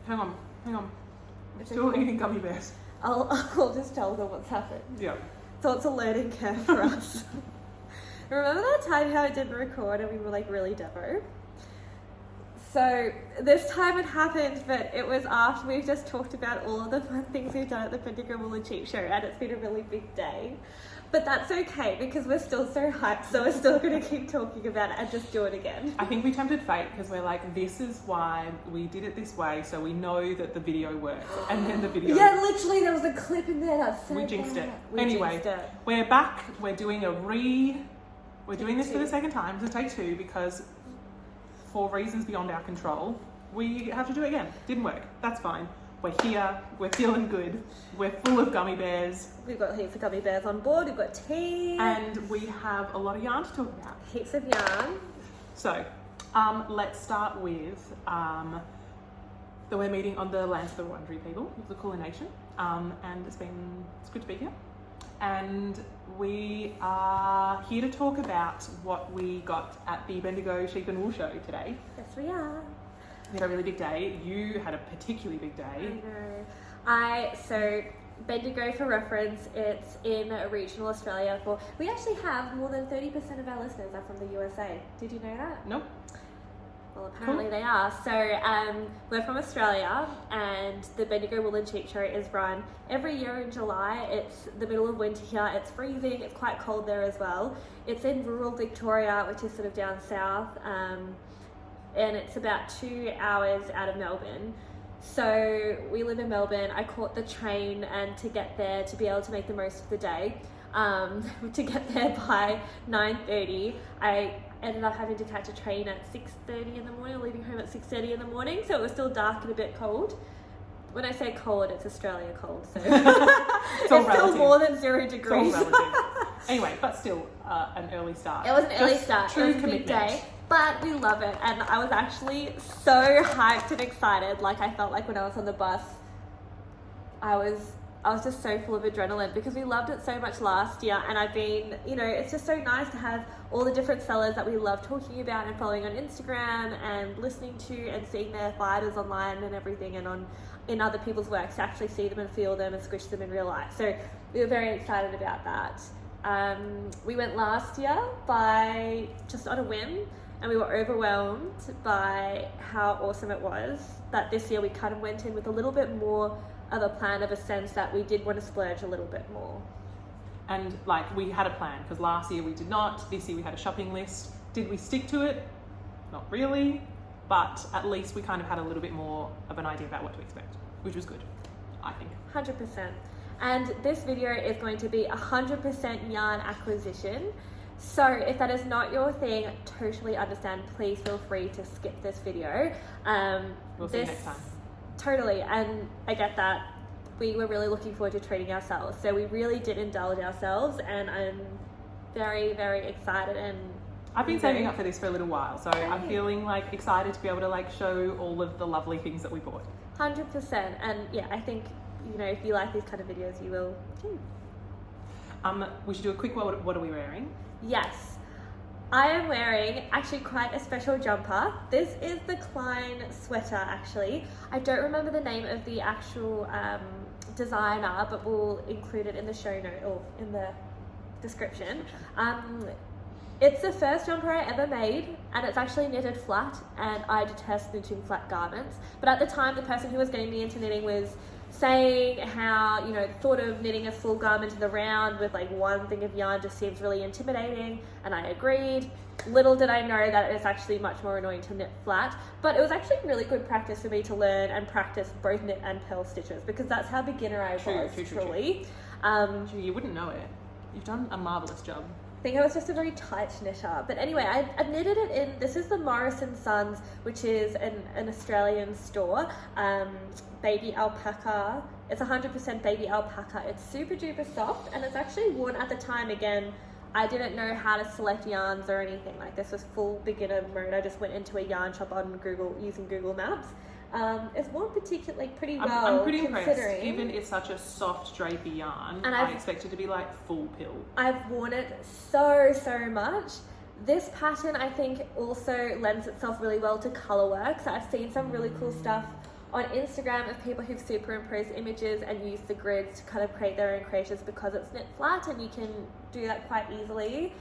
Hang on. I'm It's still okay. eating gummy bears. I'll just tell them what's happened. Yeah. So it's a learning curve for us. Remember that time how it didn't record and we were like really demo? So this time it happened, but it was after we've just talked about all of the fun things we've done at the Bendigo Wool and Cheap Show, and it's been a really big day. But that's okay because we're still so hyped, so we're still going to keep talking about it and just do it again. I think we tempted fate because we're like, this is why we did it this way, so we know that the video works. And then the video... Yeah, literally there was a clip in there that said We jinxed it. We Anyway, jinxed it. we're back. We're doing We're doing this for the second time. It's a take two because for reasons beyond our control, we have to do it again. Didn't work. That's fine. We're here. We're feeling good. We're full of gummy bears. We've got heaps of gummy bears on board. We've got tea. And we have a lot of yarn to talk about. Heaps of yarn. So, let's start with that we're meeting on the lands of the Wurundjeri people, the Kulin Nation. And it's good to be here. And we are here to talk about what we got at the Bendigo Sheep and Wool Show today. Yes, we are. We had a really big day. You had a particularly big day. I know. So Bendigo, for reference, it's in regional Australia. We actually have more than 30% of our listeners are from the USA. Did you know that? Nope. Well, apparently they are. So we're from Australia, and the Bendigo Wool and Cheap Show is run every year in July. It's the middle of winter here. It's freezing. It's quite cold there as well. It's in rural Victoria, which is sort of down south, and it's about 2 hours out of Melbourne. So we live in Melbourne. I caught the train, and to get there, to be able to make the most of the day, to get there by 9:30, I ended up having to catch a train at 6:30 in the morning, leaving home at 6:30 in the morning, so it was still dark and a bit cold. When I say cold, it's Australia cold, so it's still more than 0 degrees. It's all relative. Anyway, but still an early start. It was an early start. True it was a big day, but we love it, and I was actually so hyped and excited. Like, I felt like when I was on the bus, I was just so full of adrenaline because we loved it so much last year, and I've been, it's just so nice to have all the different sellers that we love talking about and following on Instagram and listening to and seeing their fighters online and everything, and in other people's works, to actually see them and feel them and squish them in real life. So we were very excited about that. We went last year by just on a whim, and we were overwhelmed by how awesome it was, that this year we kind of went in with a little bit more of a plan, of a sense that we did want to splurge a little bit more. And we had a plan, because last year we did not. This year we had a shopping list. Did we stick to it? Not really, but at least we kind of had a little bit more of an idea about what to expect, which was good, I think. 100%. And this video is going to be 100% yarn acquisition. So if that is not your thing, totally understand. Please feel free to skip this video. We'll see you next time. Totally, and I get that. We were really looking forward to treating ourselves, so we really did indulge ourselves, and I'm very, very excited. And I've been saving up for this for a little while, so I'm feeling excited to be able to show all of the lovely things that we bought. 100%, and yeah, I think if you like these kind of videos, you will too. We should do a quick what are we wearing? Yes. I am wearing actually quite a special jumper. This is the Klein sweater, actually. I don't remember the name of the actual designer, but we'll include it in the show note or in the description. It's the first jumper I ever made, and it's actually knitted flat, and I detest knitting flat garments. But at the time, the person who was getting me into knitting was saying how, thought of knitting a full garment in the round with one thing of yarn just seems really intimidating, and I agreed. Little did I know that it's actually much more annoying to knit flat, but it was actually really good practice for me to learn and practice both knit and purl stitches, because that's how beginner I was, truly. You wouldn't know it. You've done a marvellous job. I think I was just a very tight knitter. But anyway, I knitted it in, this is the Morris & Sons, which is an Australian store, baby alpaca. It's 100% baby alpaca. It's super duper soft, and it's actually worn at the time. Again, I didn't know how to select yarns or anything. This was full beginner mode. I just went into a yarn shop on Google using Google Maps. It's worn particularly pretty well. I'm pretty impressed. Given it's such a soft drapey yarn, and I expect it to be full pill. I've worn it so much. This pattern, I think, also lends itself really well to colour work. So I've seen some really cool stuff on Instagram of people who've superimposed images and used the grids to kind of create their own creations because it's knit flat and you can do that quite easily.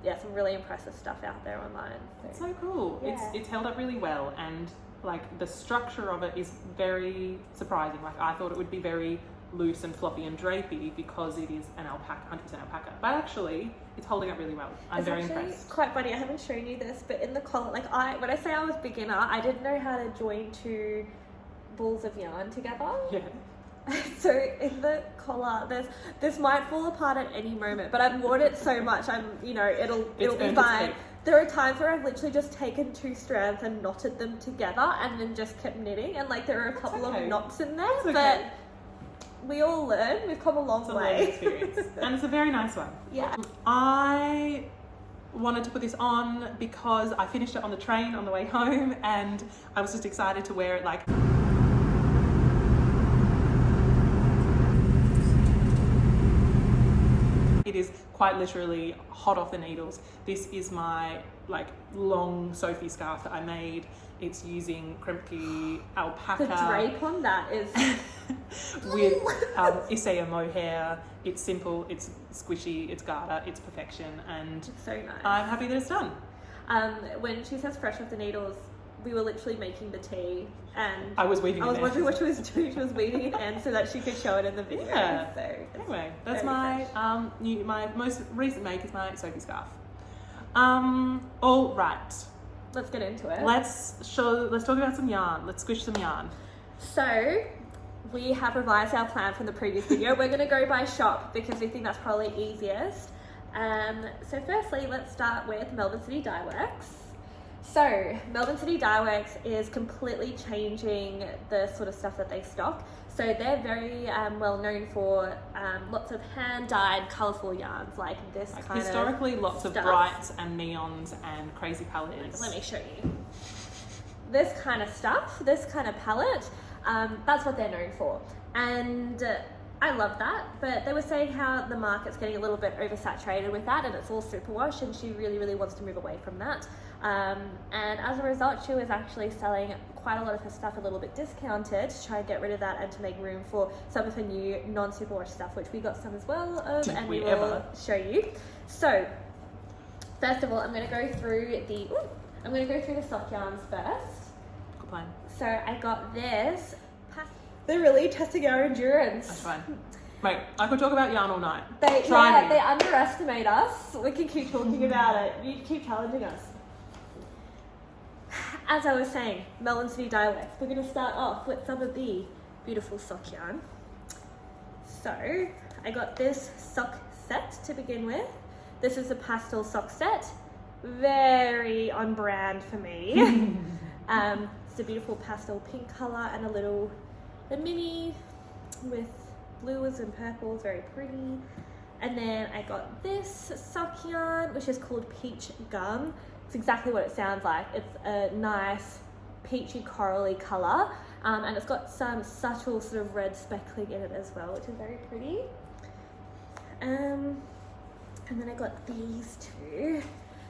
Yeah, some really impressive stuff out there online. It's so cool. Yeah. It's held up really well, and like the structure of it is very surprising. Like I thought it would be very loose and floppy and drapey because it is an alpaca, 100% alpaca. But actually, it's holding up really well. I'm very impressed. It's quite funny. I haven't shown you this, but in the collar, like when I say I was beginner, I didn't know how to join two balls of yarn together. Yeah. So in the collar, this might fall apart at any moment, but I've worn it so much, it'll be fine. There are times where I've literally just taken two strands and knotted them together and then just kept knitting, and like there are a couple of knots in there, but we all learn. We've come a long way. It's a learning experience, and it's a very nice one. Yeah. I wanted to put this on because I finished it on the train on the way home, and I was just excited to wear it like. It is quite literally hot off the needles. This is my like long Sophie scarf that I made. It's using Kremke alpaca. The drape on that is with Isaiah mohair. It's simple, it's squishy, it's garter, it's perfection, and so nice. I'm happy that it's done. When she says fresh off the needles, we were literally making the tea, and I was weaving. I was wondering what she was doing. She was weaving it in so that she could show it in the video. Yeah. So anyway, that's my my most recent make is my Sophie scarf. All right. Let's get into it. Let's talk about some yarn. Let's squish some yarn. So we have revised our plan from the previous video. We're going to go by shop because we think that's probably easiest. So firstly, let's start with Melbourne City Dye Works. So Melbourne City Dye Works is completely changing the sort of stuff that they stock. So they're very well known for lots of hand-dyed colourful yarns like this kind of historically lots stuff. Of brights and neons and crazy palettes. Let me show you. This kind of stuff, this kind of palette, that's what they're known for. And I love that, but they were saying how the market's getting a little bit oversaturated with that and it's all superwash, and she really, really wants to move away from that. And as a result, she was actually selling quite a lot of her stuff a little bit discounted to try and get rid of that and to make room for some of her new non-superwash stuff, which we got some as well of, and we will show you. So first of all, I'm going to go through the sock yarns first. Good plan. So I got this. They're really testing our endurance. That's fine. Mate, I could talk about yarn all night. They underestimate us. We can keep talking about it. You keep challenging us. As I was saying, Melbourne City Dye Works. We're going to start off with some of the beautiful sock yarn. So I got this sock set to begin with. This is a pastel sock set. Very on brand for me. It's a beautiful pastel pink colour and a mini with blues and purples, very pretty. And then I got this sock yarn, which is called Peach Gum. It's exactly what it sounds like. It's a nice peachy corally colour, and it's got some subtle sort of red speckling in it as well, which is very pretty. And then I got these two.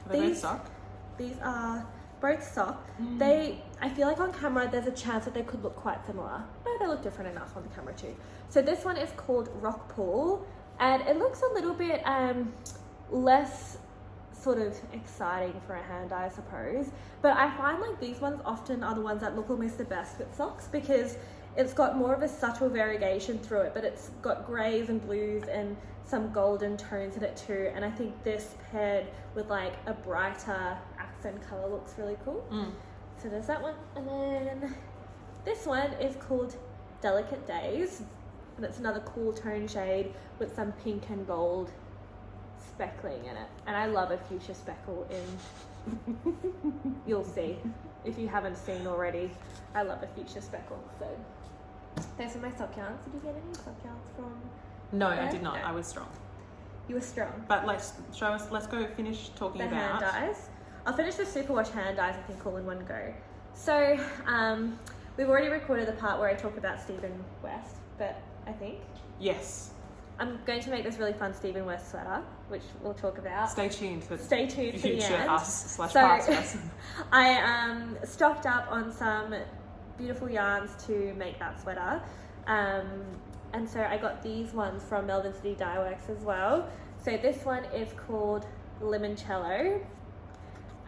Are they both sock? These are both sock. I feel like on camera there's a chance that they could look quite similar. No, they look different enough on the camera too. So this one is called Rock Pool, and it looks a little bit less sort of exciting for a hand dye, I suppose. But I find like these ones often are the ones that look almost the best with socks because it's got more of a subtle variegation through it, but it's got greys and blues and some golden tones in it too. And I think this paired with like a brighter accent color looks really cool. So there's that one. And then this one is called Delicate Days, and it's another cool tone shade with some pink and gold speckling in it. And I love a fuchsia speckle in you'll see if you haven't seen already. I love a fuchsia speckle. So those are my sock yarns. Did you get any sock yarns from No, there? I did not. No. I was strong. You were strong. But let's go finish talking The about hand dyes. I'll finish the superwash hand dyes, I think, all in one go. So we've already recorded the part where I talk about Stephen West, but I think Yes. I'm going to make this really fun Stephen West sweater, which we'll talk about. Stay tuned for the future end. us / So, past us. I stocked up on some beautiful yarns to make that sweater. And so I got these ones from Melbourne City Dye Works as well. So this one is called Limoncello.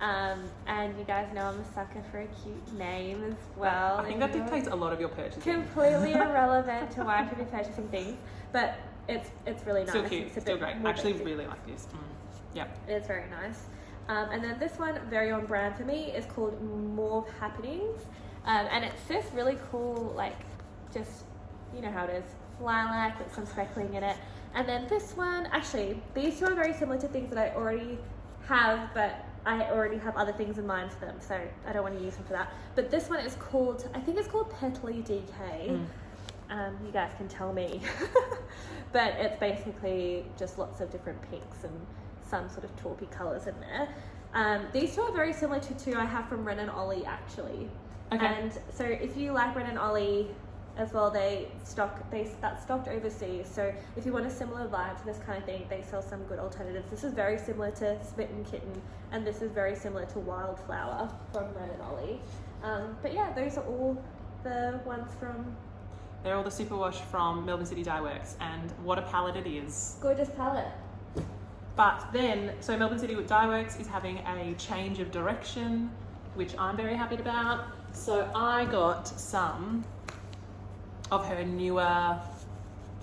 And you guys know I'm a sucker for a cute name as well. I think that dictates a lot of your purchasing. Completely irrelevant to why I should be purchasing things, but it's really nice. Still cute, It's a still bit great. more Actually, basic. really like this. Yep. It's very nice. And then this one, very on brand for me, is called Mauve Happenings. And it's this really cool, like, just, you know how it is, lilac with some speckling in it. And then this one, actually, these two are very similar to things that I already have, but I already have other things in mind for them, so I don't want to use them for that. But this one is called, I think it's called Petally DK. You guys can tell me. But it's basically just lots of different pinks and some sort of taupey colours in there. These two are very similar to two I have from Ren and Ollie, actually. Okay. And so if you like Ren and Ollie as well, that's stocked overseas. So if you want a similar vibe to this kind of thing, they sell some good alternatives. This is very similar to Smitten Kitten, and this is very similar to Wildflower from Ren and Ollie. But yeah, those are all the ones from... They're all the superwash from Melbourne City Dye Works, and what a palette it is. Gorgeous palette. But then, so Melbourne City Dye Works is having a change of direction, which I'm very happy about. So I got some of her newer,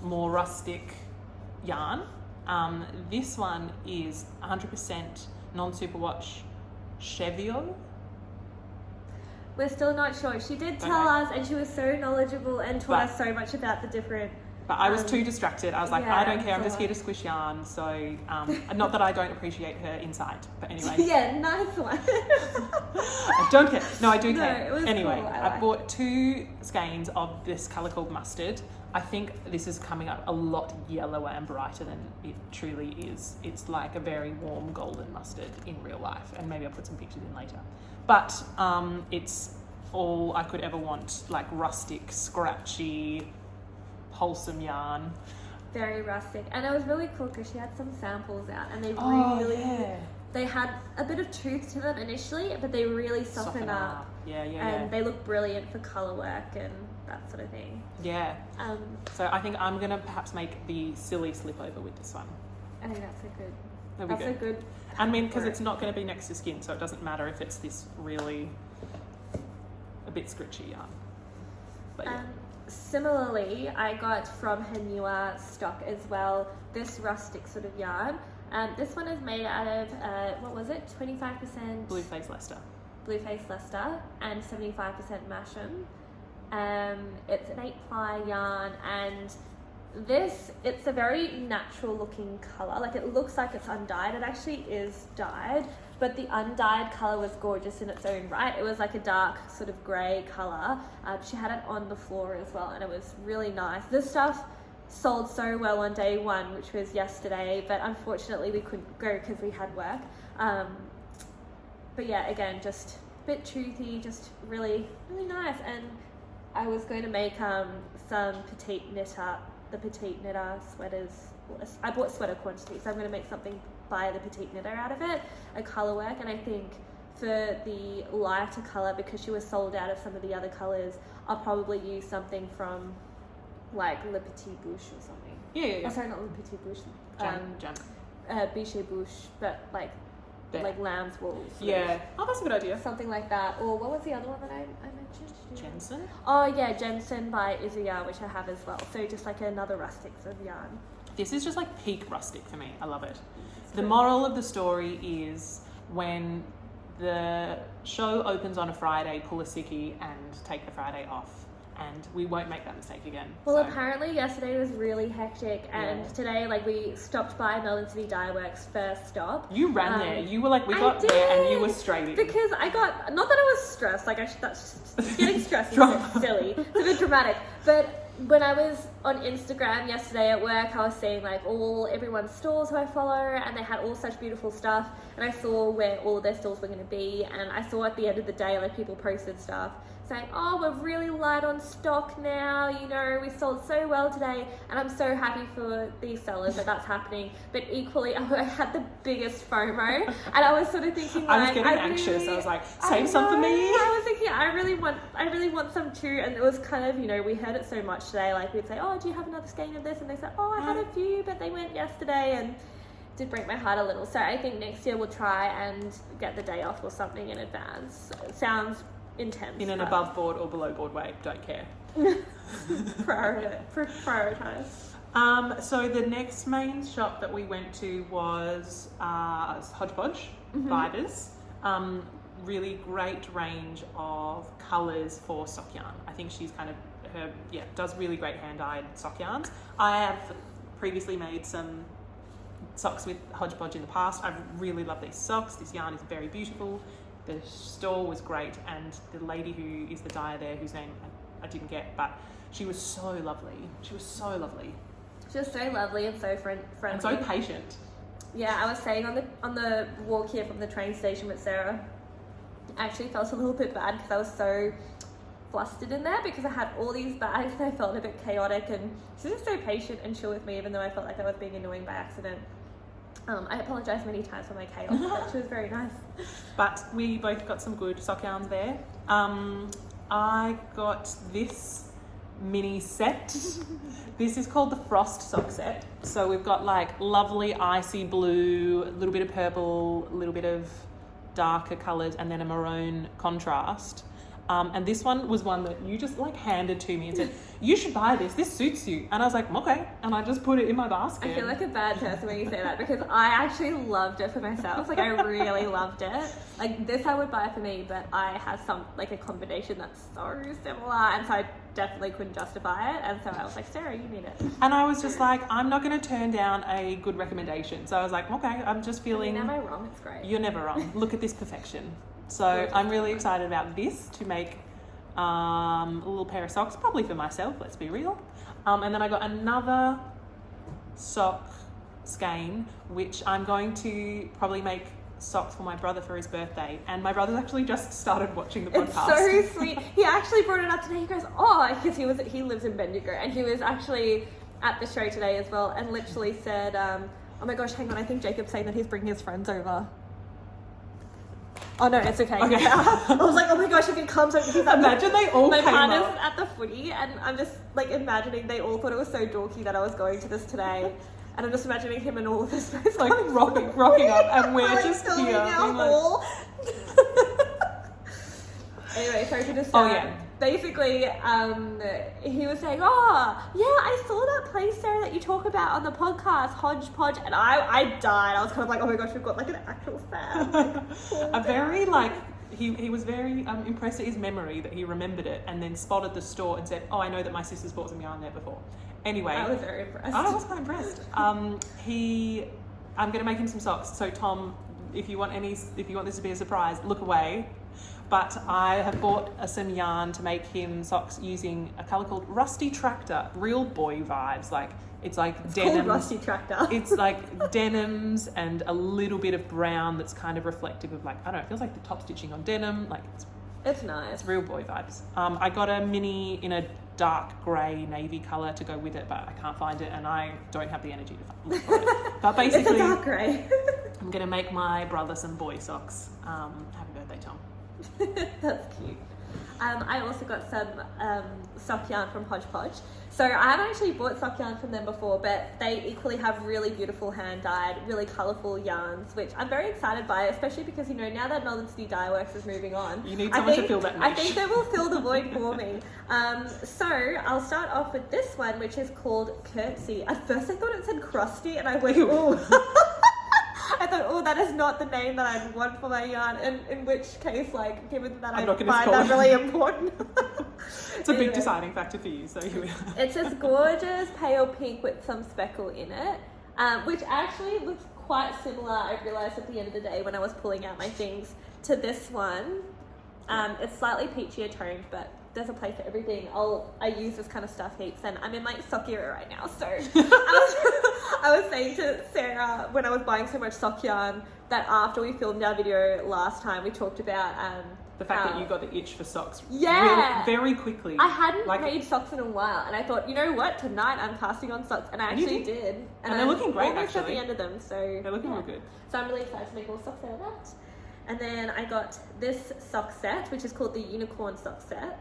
more rustic yarn. This one is 100% non-superwash Cheviot. We're still not sure. She did tell us, and she was so knowledgeable and taught us so much about the different... But I was too distracted. I was like, yeah, I don't care, I'm just here to squish yarn. So, not that I don't appreciate her insight, but anyway. Yeah, nice one. I don't care. No, I do care. It was Anyway, cool. I bought 2 skeins of this colour called Mustard. I think this is coming up a lot yellower and brighter than it truly is. It's like a very warm golden mustard in real life, and maybe I'll put some pictures in later. But it's all I could ever want, like rustic, scratchy, wholesome yarn. Very rustic, and it was really cool because she had some samples out, and they they had a bit of tooth to them initially, but they really soften up. And they look brilliant for colour work and that sort of thing. Yeah. So I think I'm gonna perhaps make the silly slip over with this one. I think that's a good. That'll be That's a good. I mean, because it's not going to be next to skin, so it doesn't matter if it's this really a bit scritchy yarn. But yeah. Similarly, I got from her newer stock as well this rustic sort of yarn. This one is made out of what was it? 25% Blueface Leicester. Blueface Leicester and 75% Masham. It's an 8-ply yarn, and it's a very natural looking colour. Like, it looks like it's undyed. It actually is dyed, but the undyed colour was gorgeous in its own right. It was like a dark sort of grey colour. She had it on the floor as well, and it was really nice. This stuff sold so well on day one, which was yesterday, but unfortunately we couldn't go because we had work. But yeah, again, just a bit toothy, just really, really nice. And I was going to make some petite knitter sweaters. I bought sweater quantity, so I'm going to make something by the petite knitter out of it, a colour work. And I think for the lighter colour, because she was sold out of some of the other colours, I'll probably use something from like Le Petit Bouche or something. Yeah. Oh, sorry, not Le Petit Bouche. Bichet Bouche, but like lamb's wool. Yeah. Oh, that's a good idea. Something like that. Or what was the other one that I mentioned? Jensen? Oh yeah, Jensen by Izaya, which I have as well. So just like another rustic sort of yarn. This is just like peak rustic for me. I love it. The moral of the story is, when the show opens on a Friday, pull a sickie and take the Friday off. And we won't make that mistake again. Well, apparently yesterday was really hectic, and today, like, we stopped by Melbourne City Dye Works first stop. You ran there. You were like, we got there, and you were straight in. Because I got, not that I was stressed, like, that's getting stressed is a bit silly. It's a bit dramatic. But when I was on Instagram yesterday at work, I was seeing like everyone's stores who I follow, and they had all such beautiful stuff, and I saw where all of their stores were going to be, and I saw at the end of the day like people posted stuff. saying, oh, we're really light on stock now, you know, we sold so well today, and I'm so happy for these sellers that that's happening. But equally, I had the biggest FOMO, and I was sort of thinking, I was getting anxious. I was like, save some for me. I was thinking, I really want some too. And it was kind of, you know, we heard it so much today. Like, we'd say, oh, do you have another skein of this? And they said, oh, I had a few, but they went yesterday, and it did break my heart a little. So I think next year we'll try and get the day off or something in advance. It sounds intense. In an above board or below board way, don't care. Prioritize. So the next main shop that we went to was Hodgepodge Fibres. Really great range of colours for sock yarn. I think she's kind of does really great hand-dyed sock yarns. I have previously made some socks with Hodgepodge in the past. I really love these socks. This yarn is very beautiful. The store was great, and the lady who is the dyer there, whose name I didn't get, but she was so lovely. She was so lovely. She was so lovely and so friendly. And so patient. Yeah, I was saying on the walk here from the train station with Sarah, I actually felt a little bit bad because I was so flustered in there because I had all these bags and I felt a bit chaotic, and she was just so patient and chill with me, even though I felt like I was being annoying by accident. I apologise many times for my chaos, but she was very nice. But we both got some good sock yarns there. I got this mini set. This is called the Frost sock set. So we've got like lovely icy blue, a little bit of purple, a little bit of darker colours, and then a maroon contrast. And this one was one that you just like handed to me and said, you should buy this suits you. And I was like, okay. And I just put it in my basket. I feel like a bad person when you say that, because I actually loved it for myself. Like, I really loved it. Like, this I would buy for me, but I have a combination that's so similar, and so I definitely couldn't justify it. And so I was like, Sarah, you need it. And I was just like, I'm not going to turn down a good recommendation. So I was like, okay, I'm just feeling... You're never wrong, it's great. You're never wrong. Look at this perfection. So I'm really excited about this to make a little pair of socks, probably for myself, let's be real. And then I got another sock skein, which I'm going to probably make socks for my brother for his birthday. And my brother's actually just started watching the podcast. It's so sweet. He actually brought it up today. He goes, oh, because he lives in Bendigo, and he was actually at the show today as well, and literally said, oh my gosh, hang on, I think Jacob's saying that he's bringing his friends over. Oh no, it's okay. Okay. I was like, oh my gosh, if he comes over, imagine they all my came partner's up at the footy, and I'm just like imagining they all thought it was so dorky that I was going to this today, and I'm just imagining him and all of his friends like rocking up, and we're like just filming here. our hall. Anyway, sorry to just basically, he was saying, oh, yeah, I saw that place, Sarah, that you talk about on the podcast, Hodgepodge, and I died. I was kind of like, oh my gosh, we've got like an actual fan. He was very impressed at his memory that he remembered it, and then spotted the store and said, oh, I know that my sister's bought some yarn there before. Anyway. I was very impressed. I was quite impressed. I'm going to make him some socks. So Tom, if you want this to be a surprise, look away. But I have bought some yarn to make him socks using a colour called Rusty Tractor. Real boy vibes. It's denim. Called Rusty Tractor. It's like denims and a little bit of brown that's kind of reflective of, like, I don't know, it feels like the top stitching on denim. Like, it's nice. It's real boy vibes. I got a mini in a dark grey navy colour to go with it, but I can't find it, and I don't have the energy to look for it. But basically, it's a dark grey. I'm going to make my brother some boy socks. Happy birthday, Tom. That's cute. I also got some sock yarn from Hodgepodge. So I haven't actually bought sock yarn from them before, but they equally have really beautiful hand-dyed, really colourful yarns, which I'm very excited by, especially because, you know, now that Northern City Dye Works is moving on, you need someone to fill that niche. I think they will fill the void for me. So I'll start off with this one, which is called Curtsy. At first I thought it said Crusty, and I went, oh. I thought, oh, that is not the name that I'd want for my yarn, and in which case, like, given that I find that really important. It's a big deciding factor for you, so here we are. It's this gorgeous pale pink with some speckle in it, which actually looks quite similar, I realised at the end of the day when I was pulling out my things, to this one. It's slightly peachier toned, but there's a place for everything. I use this kind of stuff heaps, and I'm in my sock era right now, so I was saying to Sarah when I was buying so much sock yarn that after we filmed our video last time, we talked about the fact that you got the itch for socks Yeah. really, very quickly. I hadn't made socks in a while, and I thought, you know what, tonight I'm casting on socks, and I actually did. And they're looking great, almost actually. at the end of them, so They're looking real good. So I'm really excited to make more socks out of that. And then I got this sock set, which is called the Unicorn Sock Set.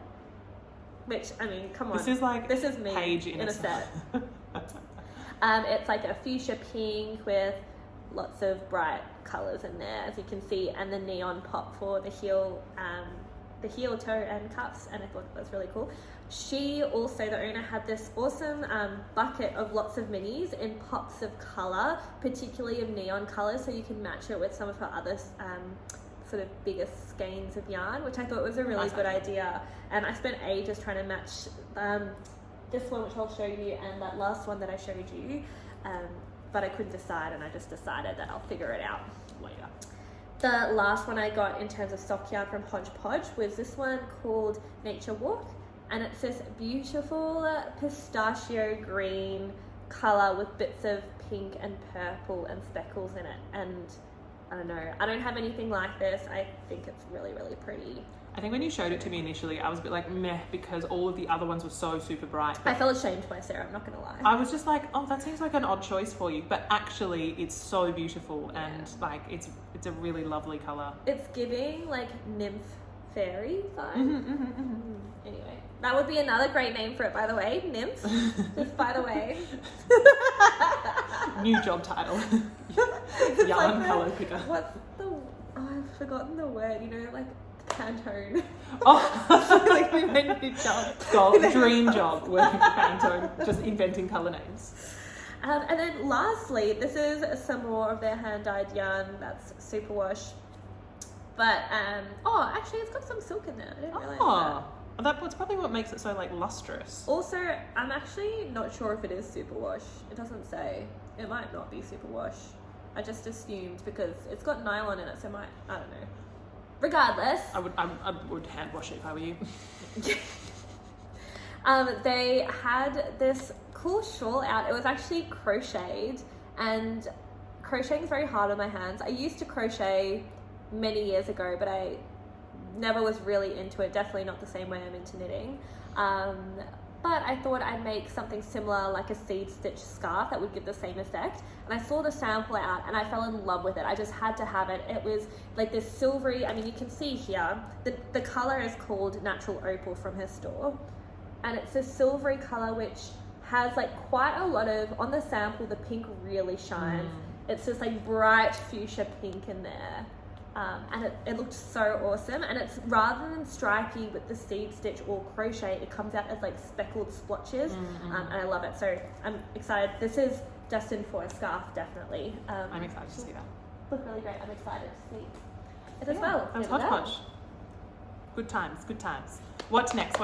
Which, I mean, come on. This is like this is me Paige in a set. It's like a fuchsia pink with lots of bright colours in there, as you can see, and the neon pop for the heel, toe and cuffs, and I thought that was really cool. She also, the owner, had this awesome bucket of lots of minis in pops of colour, particularly of neon colours, so you can match it with some of her other sort of bigger skeins of yarn, which I thought was a really good idea. And I spent ages trying to match this one, which I'll show you, and that last one that I showed you, but I couldn't decide, and I just decided that I'll figure it out later. The last one I got in terms of sock yarn from Hodgepodge was this one called Nature Walk, and it's this beautiful pistachio green colour with bits of pink and purple and speckles in it, and I don't know, I don't have anything like this. I think it's really, really pretty. I think when you showed it to me initially, I was a bit like meh, because all of the other ones were so super bright. I felt ashamed by Sarah, I'm not gonna lie. I was just like, oh, that seems like an odd choice for you, but actually it's so beautiful, and like it's a really lovely colour. It's giving like nymph fairy vibe. Anyway, that would be another great name for it, by the way, nymph. Just by the way. New job title. Yarn like colour picker. What's I've forgotten the word, you know, like Pantone. Oh, like we made a new job. Dream job working for Pantone, just inventing colour names. And then lastly, this is some more of their hand-dyed yarn that's superwash. But, actually it's got some silk in there. I didn't realise that. That's probably what makes it so like lustrous. Also, I'm actually not sure if it is superwash. It doesn't say. It might not be superwash. I just assumed because it's got nylon in it, so I don't know. Regardless. I would hand wash it if I were you. They had this cool shawl out. It was actually crocheted, and crocheting is very hard on my hands. I used to crochet many years ago, but I never was really into it. Definitely not the same way I'm into knitting. But I thought I'd make something similar, like a seed stitch scarf that would give the same effect. And I saw the sample out and I fell in love with it. I just had to have it. It was like this silvery, I mean, you can see here, the color is called Natural Opal from her store. And it's a silvery color which has like quite a lot of, on the sample, the pink really shines. It's just like bright fuchsia pink in there. And it looked so awesome, and it's rather than stripy with the seed stitch or crochet, it comes out as like speckled splotches, and I love it. So I'm excited. This is destined for a scarf, definitely. I'm excited to see that. Look really great. I'm excited to see it as well. That's Hodgepodge. Good times. What's next?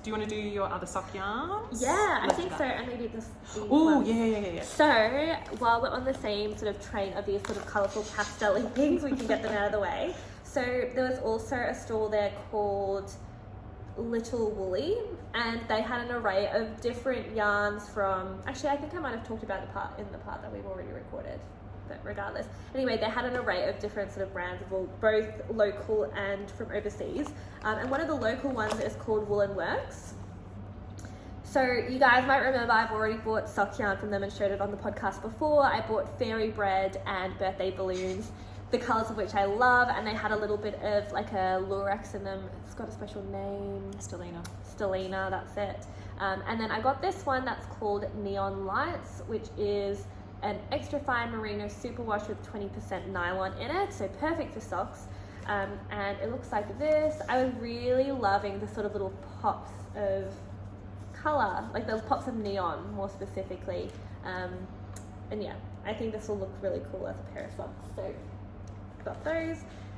Do you want to do your other sock yarns? Yeah, I think so. And maybe these Oh, ones. yeah. So while we're on the same sort of train of these sort of colourful pastel-y things, we can get them out of the way. So there was also a stall there called Little Woolly, and they had an array of different yarns from, actually I think I might have talked about the part that we've already recorded, but regardless. Anyway, they had an array of different sort of brands of wool, both local and from overseas. And one of the local ones is called Woolen Works. So you guys might remember I've already bought sock yarn from them and showed it on the podcast before. I bought fairy bread and birthday balloons, the colours of which I love, and they had a little bit of like a lurex in them. It's got a special name. Stellina, that's it. And then I got this one that's called Neon Lights, which is an extra fine merino superwash with 20% nylon in it, so perfect for socks. And it looks like this. I was really loving the sort of little pops of colour, like those pops of neon more specifically. And yeah, I think this will look really cool as a pair of socks. So got those.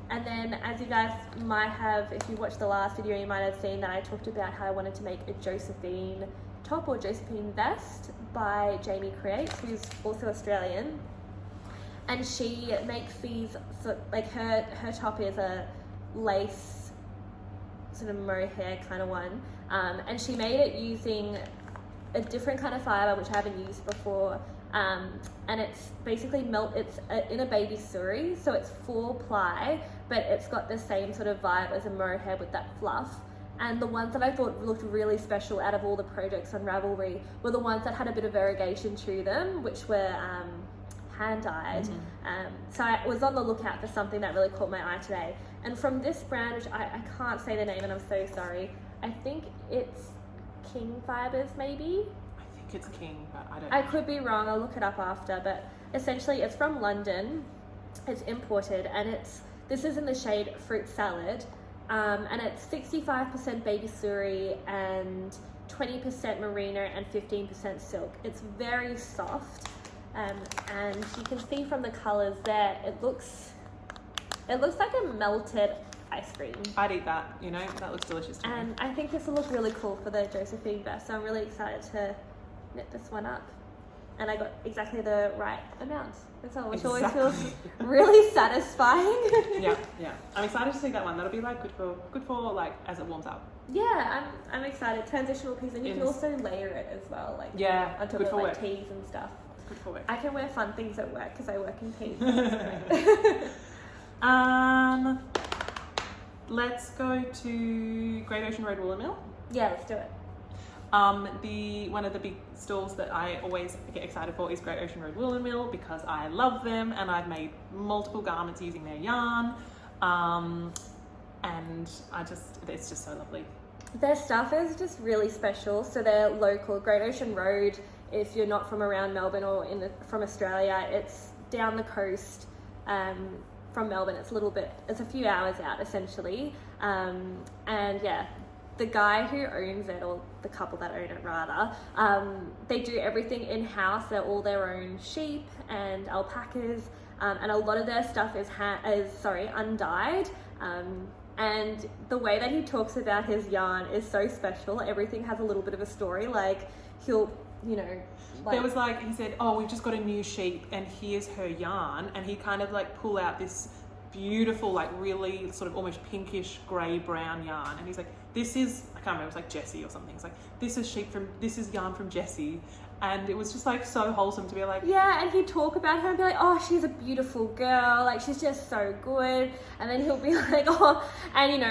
And then, as you guys might have, if you watched the last video, you might have seen that I talked about how I wanted to make a Josephine top or Josephine vest by Jamie Creates, who's also Australian. And she makes these, like her top is a lace sort of mohair kind of one. And she made it using a different kind of fibre, which I haven't used before. And it's basically in a baby suri, so it's 4 ply, but it's got the same sort of vibe as a mohair with that fluff. And the ones that I thought looked really special out of all the projects on Ravelry were the ones that had a bit of variegation to them, which were hand dyed. So I was on the lookout for something that really caught my eye today. And from this brand, which I can't say the name and I'm so sorry, I think it's King Fibers maybe? I think it's King, but I don't know. I could be wrong, I'll look it up after, but essentially it's from London, it's imported, and this is in the shade Fruit Salad. And it's 65% baby suri and 20% merino and 15% silk. It's very soft, and you can see from the colors there, it looks like a melted ice cream. I'd eat that, you know, that looks delicious to me. And I think this will look really cool for the Josephine vest, so I'm really excited to knit this one up. And I got exactly the right amount as well, which always feels really satisfying. yeah. I'm excited to see that one. That'll be like good for like as it warms up. Yeah, I'm excited. Transitional piece, and you can also layer it as well, like on top of like tees and stuff. Good for work. I can wear fun things at work because I work in tees. Let's go to Great Ocean Road Woolen Mill. Yeah, let's do it. One of the big stalls that I always get excited for is Great Ocean Road Woolen Mill because I love them and I've made multiple garments using their yarn, and it's just so lovely. Their stuff is just really special. So they're local. Great Ocean Road, if you're not from around Melbourne or from Australia, it's down the coast from Melbourne. It's a few hours out essentially, and yeah. The guy who owns it, or the couple that own it rather, they do everything in-house. They're all their own sheep and alpacas, and a lot of their stuff is undyed. And the way that he talks about his yarn is so special. Everything has a little bit of a story. Like he'll, there was he said, oh, we've just got a new sheep and here's her yarn. And he kind of pull out this beautiful, really sort of almost pinkish grey brown yarn. And he's like, this is, I can't remember, it was like Jessie or something. It's like, this is yarn from Jessie. And it was just so wholesome to be like, yeah. And he'd talk about her and be like, oh, she's a beautiful girl, she's just so good. And then he'll be like, oh, and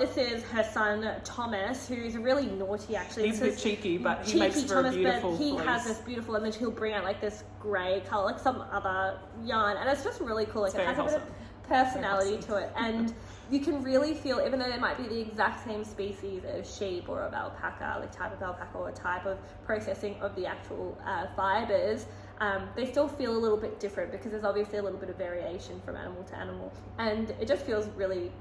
this is her son Thomas, who's really naughty actually. He's a bit cheeky, but he makes for a beautiful but he fleece. has this beautiful, and then he'll bring out this grey colour, some other yarn, and it's just really cool. It has wholesome. A bit of personality to it, and you can really feel, even though they might be the exact same species of sheep or of alpaca, type of alpaca or type of processing of the actual fibres, they still feel a little bit different because there's obviously a little bit of variation from animal to animal, and it just feels really,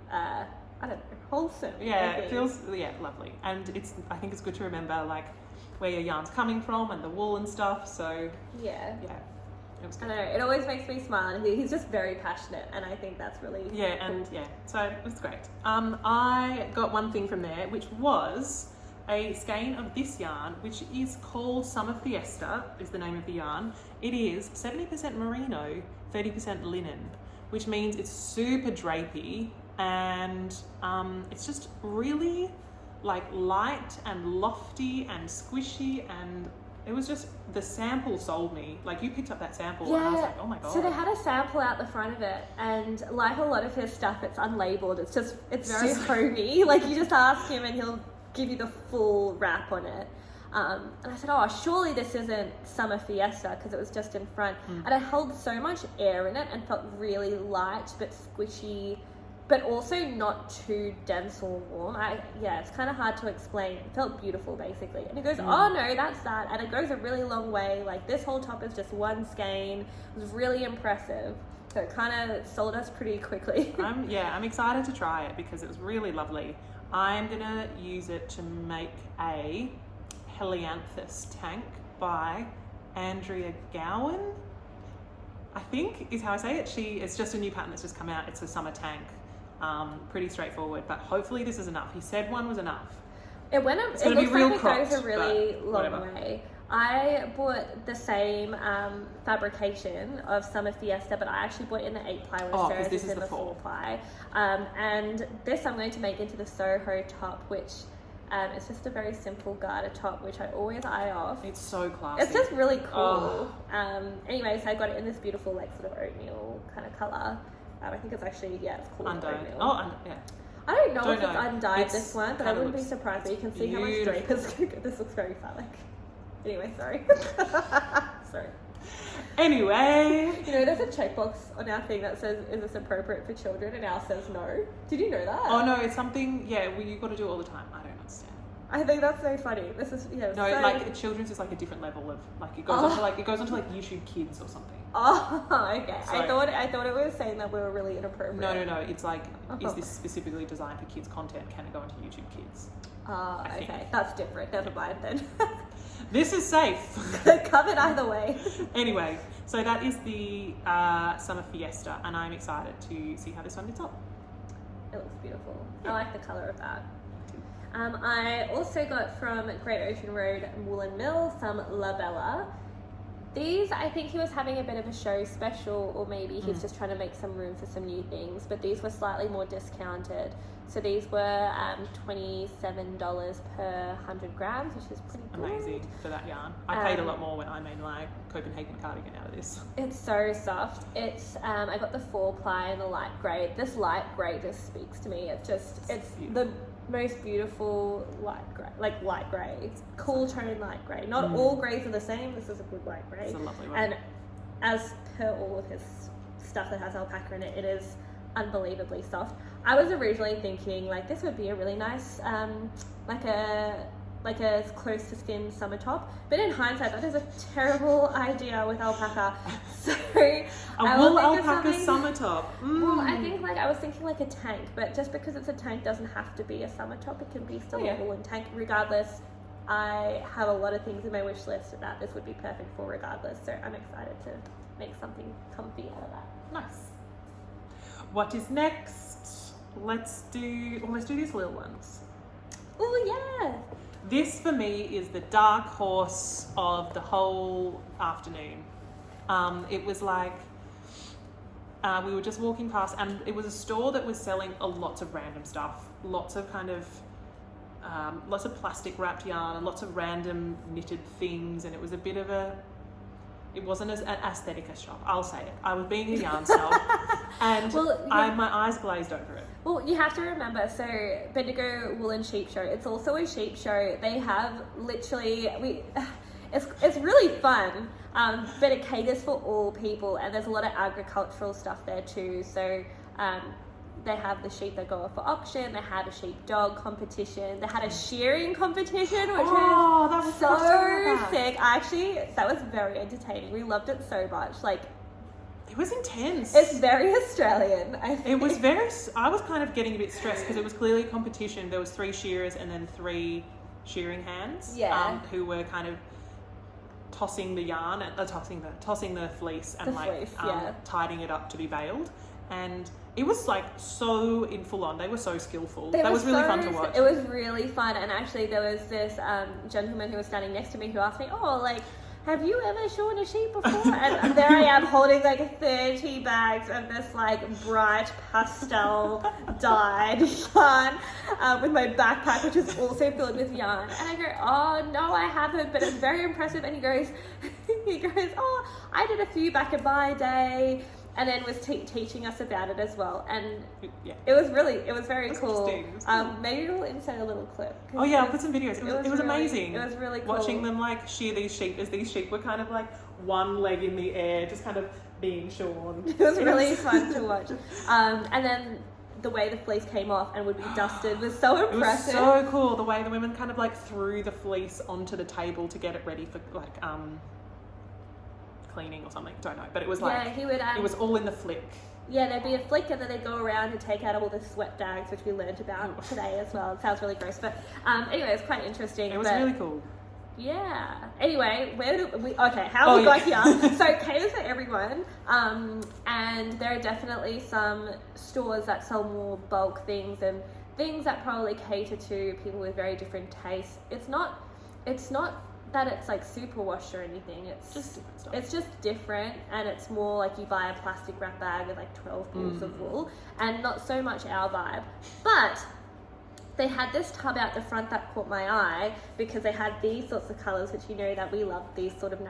wholesome. Yeah, it feels lovely, and I think it's good to remember where your yarn's coming from and the wool and stuff. So yeah. I know, it always makes me smile, and he's just very passionate, and I think that's really so it's great. I got one thing from there, which was a skein of this yarn, which is called Summer Fiesta, is the name of the yarn. It is 70% merino, 30% linen, which means it's super drapey, and it's just really light and lofty and squishy, and it was just, the sample sold me. You picked up that sample and I was like, oh my God. So they had a sample out the front of it, and like a lot of his stuff, it's unlabeled. It's very homey. You just ask him and he'll give you the full wrap on it. And I said, oh, surely this isn't Summer Fiesta, because it was just in front. And it held so much air in it and felt really light but squishy, but also not too dense or warm. It's kind of hard to explain. It felt beautiful, basically. And he goes, oh no, that's that. And it goes a really long way. This whole top is just one skein. It was really impressive. So it kind of sold us pretty quickly. I'm excited to try it because it was really lovely. I'm going to use it to make a Helianthus tank by Andrea Gowan, I think is how I say it. It's just a new pattern that's just come out. It's a summer tank. Pretty straightforward, but hopefully this is enough. He said one was enough. It looks like it goes a really long way. I bought the same fabrication of Summer Fiesta, but I actually bought it in the 8-ply, whereas this is in the 4-ply. And this I'm going to make into the Soho top, which it's just a very simple garter top, which I always eye off. It's so classy. It's just really cool. Anyways, I got it in this beautiful sort of oatmeal kind of colour. I think it's actually, it's called Undyed. oatmeal. Oh, yeah. I don't know Don't if it's know. undyed this one, but I kinda wouldn't be looks- surprised. But you can it's see how much drape beautiful. is. This looks very phallic. Anyway, sorry. Sorry. Anyway. You know, there's a checkbox on our thing that says, "Is this appropriate for children?" and ours says no. Did you know that? Oh no, it's something. Yeah, well, you got to do it all the time. I don't understand. I think that's so funny. This is No, so... like children's is like a different level of like it goes onto like YouTube Kids or something. Oh, okay. So- I thought it was saying that we were really inappropriate. No. It's like, is this specifically designed for kids content? Can it go into YouTube Kids? I think. Okay, that's different. Never mind then. This is safe. Covered either way. Anyway, so that is the Summer Fiesta, and I'm excited to see how this one knits up. It looks beautiful. I like the colour of that. I also got from Great Ocean Road Woolen Mill some La Bella. These, I think he was having a bit of a show special, or maybe he's just trying to make some room for some new things, but these were slightly more discounted. So these were $27 per 100 grams, which is pretty good. Amazing for that yarn. I paid a lot more when I made my Copenhagen cardigan out of this. It's so soft. It's I got the 4-ply and the light grey. This light grey just speaks to me. It's the most beautiful light grey. It's cool tone light grey. Not all greys are the same. This is a good light grey. It's a lovely one. And as per all of his stuff that has alpaca in it, it is unbelievably soft. I was originally thinking like this would be a really nice like a close to skin summer top, but in hindsight that is a terrible idea with alpaca. So a wool alpaca summer top. Well, I think I was thinking like a tank, but just because it's a tank doesn't have to be a summer top. It can be still a woolen tank. Regardless, I have a lot of things in my wish list that this would be perfect for regardless. So I'm excited to make something comfy out of that. Nice. What is next? Let's do these little ones. Oh yeah. This for me is the dark horse of the whole afternoon. It was like we were just walking past, and it was a store that was selling lots of random stuff, lots of plastic wrapped yarn and lots of random knitted things, and it was a bit of it wasn't as an aesthetic a shop, I'll say it. I was being a yarn snob, and my eyes glazed over it. Well, you have to remember, so Bendigo Wool and Sheep Show, it's also a sheep show. They have literally, it's really fun, but it caters for all people, and there's a lot of agricultural stuff there too. So they have the sheep that go off for auction, they had a sheep dog competition, they had a shearing competition, which was so sick. That was very entertaining. We loved it so much. It was intense. It's very Australian, I think. It was I was kind of getting a bit stressed because it was clearly a competition. There was 3 shearers and then 3 shearing hands who were kind of tossing the yarn, tossing the fleece and tidying it up to be baled. And it was so in full on. They were so skillful. That was really fun to watch. It was really fun. And actually there was this gentleman who was standing next to me who asked me, have you ever shorn a sheep before? And there I am holding 30 bags of this bright pastel dyed yarn with my backpack, which is also filled with yarn. And I go, oh no, I haven't, but it's very impressive. And he goes, oh, I did a few back in my day. And then was teaching us about it as well, and it was very cool. Maybe we'll insert a little clip. Oh yeah, I'll put some videos. It was amazing. It was really cool. Watching them shear these sheep, as these sheep were kind of one leg in the air, just kind of being shorn. It was really fun to watch. And then the way the fleece came off and would be dusted was so impressive. It was so cool. The way the women kind of threw the fleece onto the table to get it ready for cleaning or something, don't know, but it was he would it was all in the flick. Yeah, there'd be a flick and then they'd go around and take out all the sweat bags, which we learned about today as well. It sounds really gross, but anyway, it's quite interesting. It was really cool. Yeah. Anyway, how we got here. So caters for everyone, and there are definitely some stores that sell more bulk things and things that probably cater to people with very different tastes. It's not that it's super washed or anything. It's just different stuff. It's just different, and it's more you buy a plastic wrap bag with 12 balls of wool, and not so much our vibe. But they had this tub out the front that caught my eye because they had these sorts of colours, which you know that we love, these sort of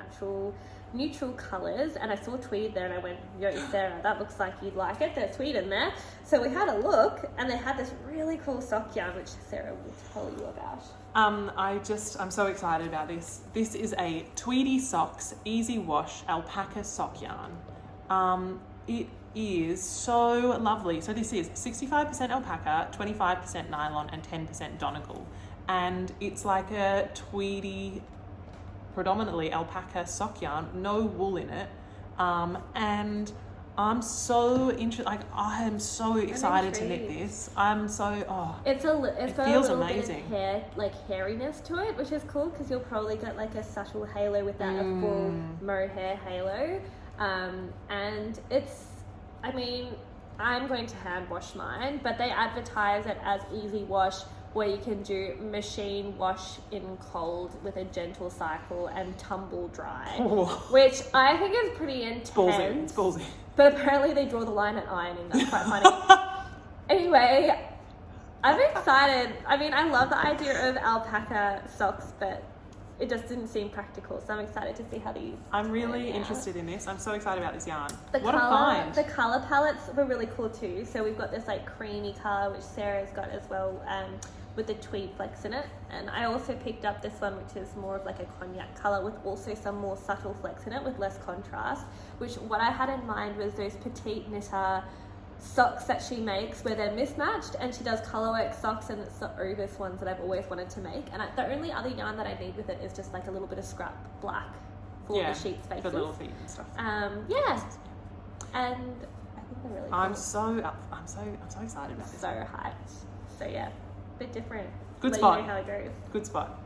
neutral colours. And I saw tweed there and I went, yo, Sarah, that looks like you'd like it. There's tweed in there. So we had a look and they had this really cool sock yarn, which Sarah will tell you about. I'm so excited about this. This is a Tweedy Socks Easy Wash Alpaca Sock Yarn. It is so lovely. So this is 65% alpaca, 25% nylon, and 10% Donegal. And it's like a tweedy, predominantly alpaca sock yarn, no wool in it. And I'm so interested. Like, I am so excited to knit this. I'm so It's got feels a little amazing. bit of hair, like hairiness to it, which is cool because you'll probably get like a subtle halo without a full mohair halo. And it's, I mean, I'm going to hand wash mine, but they advertise it as easy wash, where you can do machine wash in cold with a gentle cycle and tumble dry, which I think is pretty intense. Ballsy. It's ballsy. But apparently they draw the line at ironing. That's quite funny. Anyway, I'm excited. I mean, I love the idea of alpaca socks, but it just didn't seem practical. So I'm excited to see how these. I'm really interested in this. I'm so excited about this yarn. The What a find. The colour palettes were really cool too. So we've got this like creamy colour, which Sarah's got as well, with the tweed flecks in it. And I also picked up this one, which is more of like a cognac colour with also some more subtle flecks in it with less contrast, which what I had in mind was those petite knitter socks that she makes where they're mismatched, and she does colourwork socks, and it's the Ovis ones that I've always wanted to make. And the only other yarn that I need with it is just like a little bit of scrap black for the sheep's faces. For little feet and stuff. Yeah. And I think they're really cool. I'm so excited about this. So hyped. So yeah, bit different. Good Let spot. You know how it goes. Good spot.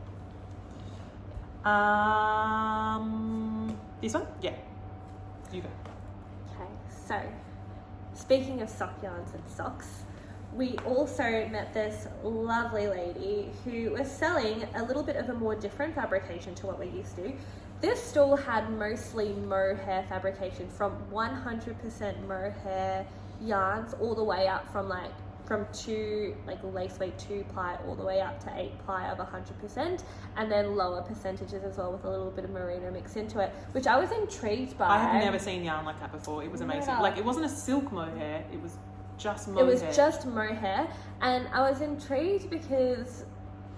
This one? Yeah. You go. Okay, so speaking of sock yarns and socks, we also met this lovely lady who was selling a little bit of a more different fabrication to what we're used to. This stall had mostly mohair fabrication, from 100% mohair yarns all the way up from two, like lace weight 2 ply all the way up to 8 ply of 100%, and then lower percentages as well with a little bit of merino mixed into it, which I was intrigued by. I have never seen yarn like that before. It was amazing. Yeah. Like, it wasn't a silk mohair, it was just mohair. It was just mohair, and I was intrigued because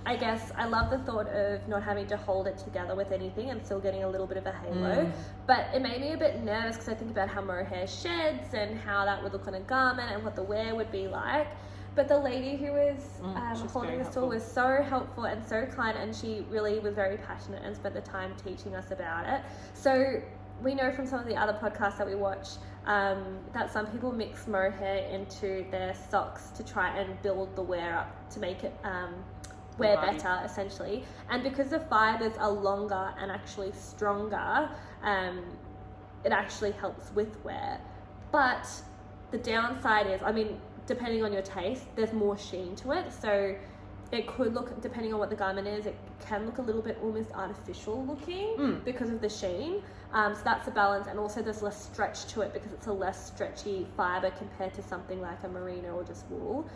I guess I love the thought of not having to hold it together with anything and still getting a little bit of a halo. But it made me a bit nervous because I think about how mohair sheds and how that would look on a garment and what the wear would be like. But the lady who was holding the stall was so helpful and so kind, and she really was very passionate and spent the time teaching us about it. So we know from some of the other podcasts that we watch that some people mix mohair into their socks to try and build the wear up to make it wear better, essentially. And because the fibers are longer and actually stronger, it actually helps with wear. But the downside is, I mean, depending on your taste, there's more sheen to it. So it could look, depending on what the garment is, it can look a little bit almost artificial looking because of the sheen. So that's a balance, and also there's less stretch to it because it's a less stretchy fiber compared to something like a merino or just wool.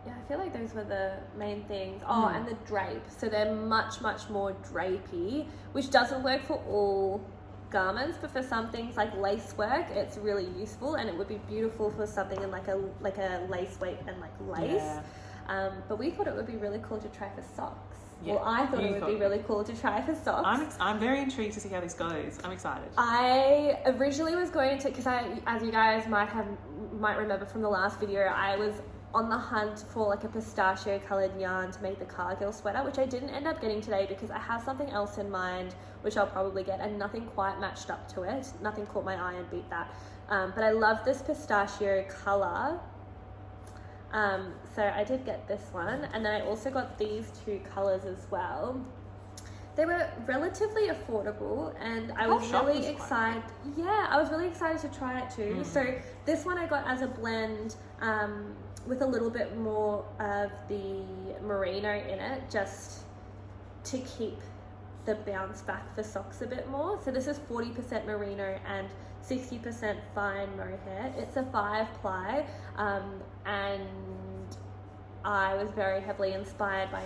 Yeah, I feel like those were the main things. Oh, and the drape. So they're much, much more drapey, which doesn't work for all garments, but for some things like lace work, it's really useful, and it would be beautiful for something in like a lace weight and like lace. Yeah. But we thought it would be really cool to try for socks. Yeah. Well, I thought it would be really cool to try for socks. I'm very intrigued to see how this goes. I'm excited. I originally was going to, because as you guys might remember from the last video, I was on the hunt for like a pistachio colored yarn to make the Cargill sweater, which I didn't end up getting today because I have something else in mind which I'll probably get, and nothing quite matched up to it. Nothing caught my eye and beat that. But I love this pistachio color. So I did get this one, and then I also got these two colors as well. They were relatively affordable, and I was really excited. Yeah, I was really excited to try it too. So this one I got as a blend with a little bit more of the merino in it, just to keep the bounce back for socks a bit more. So this is 40% merino and 60% fine mohair. It's a 5 ply, and I was very heavily inspired by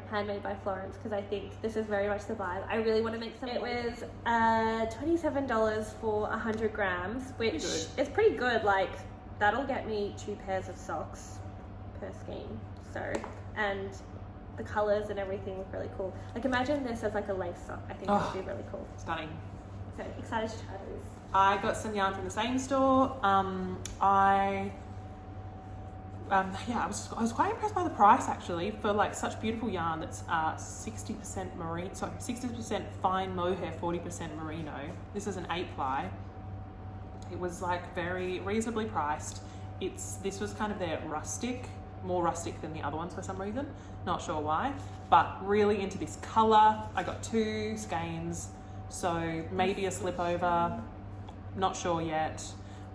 Handmade by Florence, because I think this is very much the vibe. I really want to make some. It was $27 for 100 grams, which is pretty good. Like, that'll get me 2 pairs of socks per skein. So, and the colours and everything look really cool. Like, imagine this as like a lace sock. I think that would be really cool. Stunning. So excited to try those. I got some yarn from the same store. I was quite impressed by the price actually for like such beautiful yarn that's 60% merino, sorry, 60% fine mohair, 40% merino. This is an 8-ply. It was like very reasonably priced. This was kind of their rustic, more rustic than the other ones for some reason. Not sure why, but really into this color. I got 2 skeins, so maybe a slip over. Not sure yet,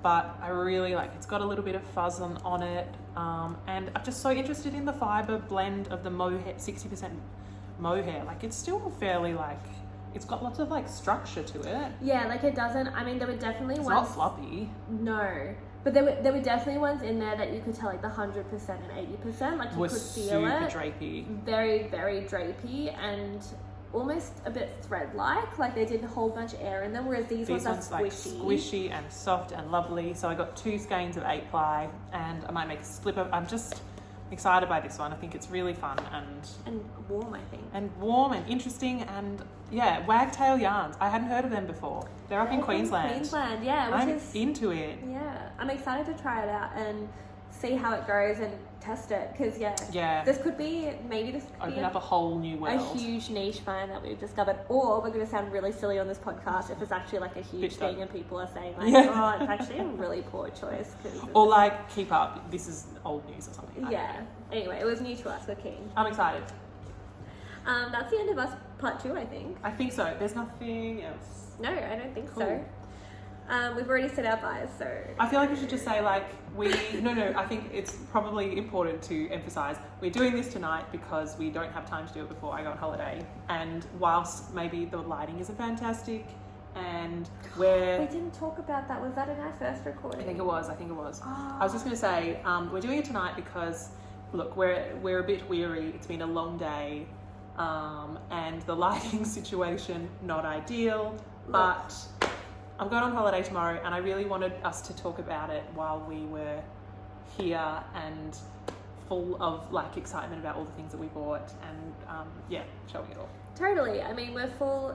but I really like. It's got a little bit of fuzz on it. And I'm just so interested in the fibre blend of the mohair, 60% mohair. Like, it's still fairly like, it's got lots of like structure to it. Yeah, like it doesn't, I mean, there were definitely It's ones. not floppy. No, but there were definitely ones in there that you could tell like the 100% and 80%, like you Was could feel super it. drapey. Very, very drapey and almost a bit thread-like. Like, they didn't hold much air in them, whereas these ones are squishy. Like squishy and soft and lovely. So I got 2 skeins of 8-ply, and I might make a slip of. I'm just excited by this one. I think it's really fun and warm, I think. And warm and interesting, and yeah, wagtail yarns. I hadn't heard of them before. They're up in Queensland. Queensland, yeah. I'm into it. Yeah, I'm excited to try it out and see how it goes and test it, because this could be open up a whole new world, a huge niche find that we've discovered. Or we're going to sound really silly on this podcast if it's actually like a huge thing and people are saying like, oh, it's actually a really poor choice, or like, keep up, this is old news or something. Anyway, it was new to us. We're keen. I'm excited. That's the end of us part 2, I think So there's nothing else. No, I don't think so. We've already said our buys, so I feel like we should just say like I think it's probably important to emphasize we're doing this tonight because we don't have time to do it before I go on holiday, and whilst maybe the lighting isn't fantastic and we didn't talk about that. Was that in our first recording? I think it was. Oh. I was just going to say we're doing it tonight because look, we're a bit weary. It's been a long day, and the lighting situation not ideal, but I'm going on holiday tomorrow, and I really wanted us to talk about it while we were here and full of like excitement about all the things that we bought and showing it all. Totally. I mean, we're full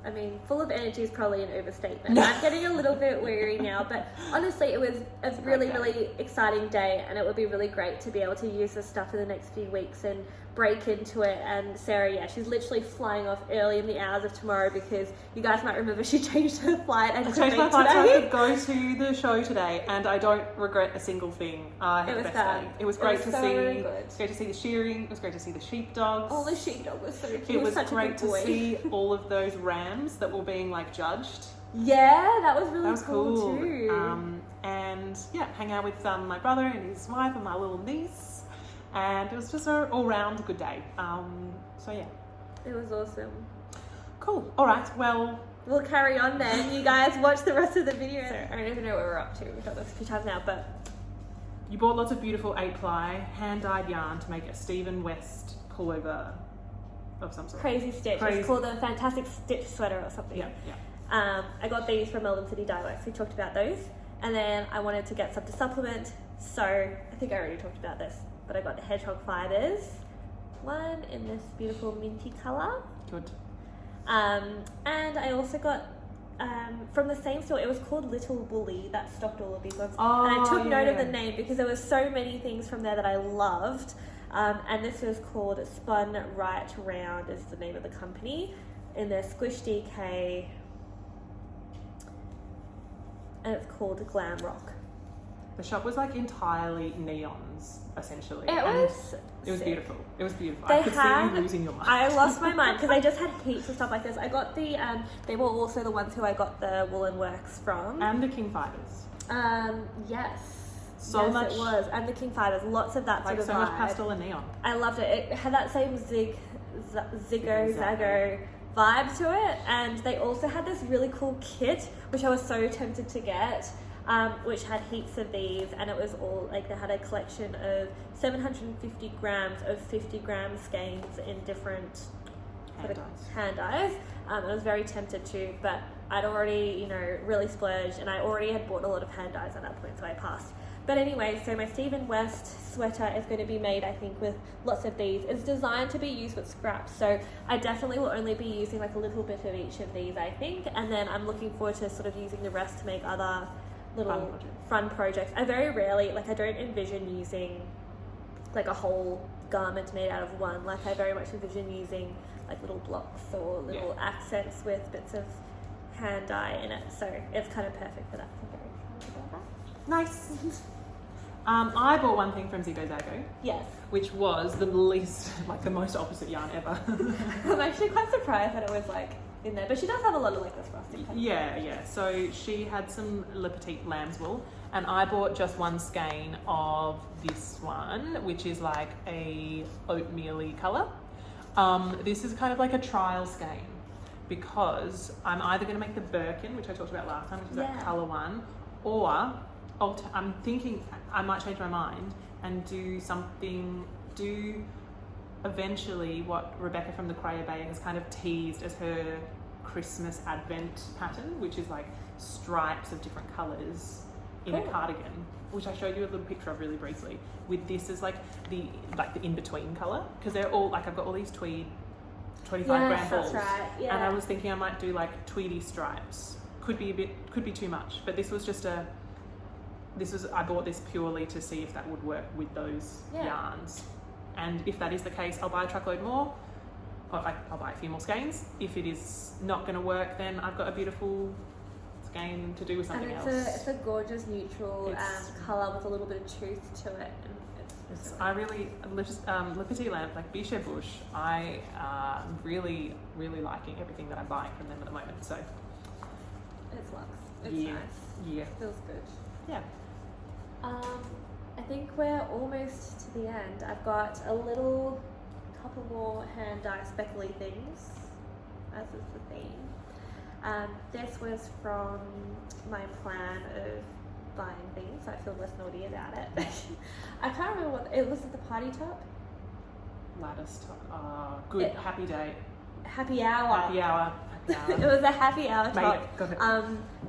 of energy is probably an overstatement. I'm getting a little bit weary now, but honestly, it was a really, really exciting day, and it would be really great to be able to use this stuff in the next few weeks and break into it. And Sarah, she's literally flying off early in the hours of tomorrow, because you guys might remember she changed her flight and I changed my flight so I could go to the show today, and I don't regret a single thing. I had the best day. It was great to see. It was great to see the shearing. It was great to see the sheepdogs. Oh, the sheepdog was so cute. It was great to see all of those rams that were being like judged. Yeah, that was really cool too. And hang out with my brother and his wife and my little niece, and it was just an all-round good day. It was awesome. Cool. All right. Well, we'll carry on then. You guys watch the rest of the video. So I don't even know what we're up to. We've done this a few times now, but you bought lots of beautiful 8-ply hand-dyed yarn to make a Stephen West pullover of some sort. Crazy stitch. It's called a Fantastic Stitch Sweater or something. Yeah. I got these from Melbourne City Dye Works. We talked about those, and then I wanted to get some to supplement. So I think I already talked about this, but I got the hedgehog fibers. One in this beautiful minty colour. Good. And I also got from the same store. It was called Little Woolly that stocked all of these ones. Oh, and I took note of the name because there were so many things from there that I loved. And this was called Spun Right Round is the name of the company, in their Squish DK, and it's called Glam Rock. The shop was like entirely neons, essentially. It was beautiful. It was beautiful. They I could see you losing your mind. I lost my mind because I just had heaps of stuff like this. I got the, they were also the ones who I got the Woolen Works from. And the King Fibers. Yes. So much. It was. And the King Fibers. Lots of that sort of so vibe. much pastel and neon. I loved it. It had that same ziggo vibe to it. And they also had this really cool kit, which I was so tempted to get. which had heaps of these, and it was all like they had a collection of 750 grams of 50-gram skeins in different hand dyes. I was very tempted to, but I'd already, really splurged, and I already had bought a lot of hand dyes at that point, so I passed. But anyway, so my Stephen West sweater is going to be made, I think, with lots of these. It's designed to be used with scraps, so I definitely will only be using like a little bit of each of these, I think, and then I'm looking forward to sort of using the rest to make other little fun projects. I very rarely, I don't envision using like a whole garment made out of one. Like I very much envision using like little blocks or little accents with bits of hand dye in it, so it's kind of perfect for that. So very excited about that. Nice. I bought one thing from Zigo Zago. Yes. Which was the least, the most opposite yarn ever. I'm actually quite surprised that it was in there, but she does have a lot of this rustic kind of Yeah. So she had some Le Petit lamb's wool, and I bought just one skein of this one, which is like a oatmeal-y colour. This is kind of like a trial skein because I'm either going to make the Birkin, which I talked about last time, which is that colour one, or I'm thinking I might change my mind and do eventually what Rebecca from the Craya Bay has kind of teased as her Christmas Advent pattern, which is like stripes of different colours in a cardigan, which I showed you a little picture of really briefly, with this as the in-between colour, because they're all I've got all these tweed 25 gram balls, right. And I was thinking I might do tweedy stripes. Could be too much, but this was I bought this purely to see if that would work with those yarns, and if that is the case, I'll buy a truckload more, or I'll buy a few more skeins. If it is not going to work, then I've got a beautiful skein to do with something else. It's a gorgeous neutral colour with a little bit of truth to it. I really, Le Petit Lamp, Biche Bush, I am really, really liking everything that I'm buying from them at the moment. So it's luxe. It's nice. Yeah. Feels good. Yeah. I think we're almost to the end. I've got a couple more hand dye speckly things, as is the theme. This was from my plan of buying things, so I feel less naughty about it. I can't remember what it was. At the party top. Lattice top. Good. Happy day. Happy hour. Happy hour. It was a happy hour top. Got it.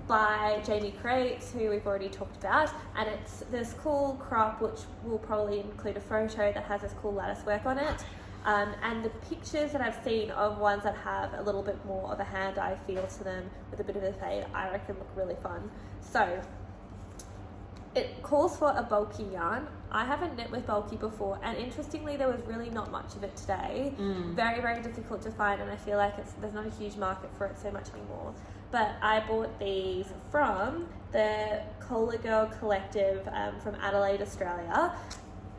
By Jamie Crates, who we've already talked about, and it's this cool crop which will probably include a photo that has this cool lattice work on it. And the pictures that I've seen of ones that have a little bit more of a hand dye feel to them with a bit of a fade, I reckon look really fun. So it calls for a bulky yarn. I haven't knit with bulky before, and interestingly there was really not much of it today. Very, very difficult to find, and I feel like there's not a huge market for it so much anymore. But I bought these from the Cola Girl Collective from Adelaide, Australia.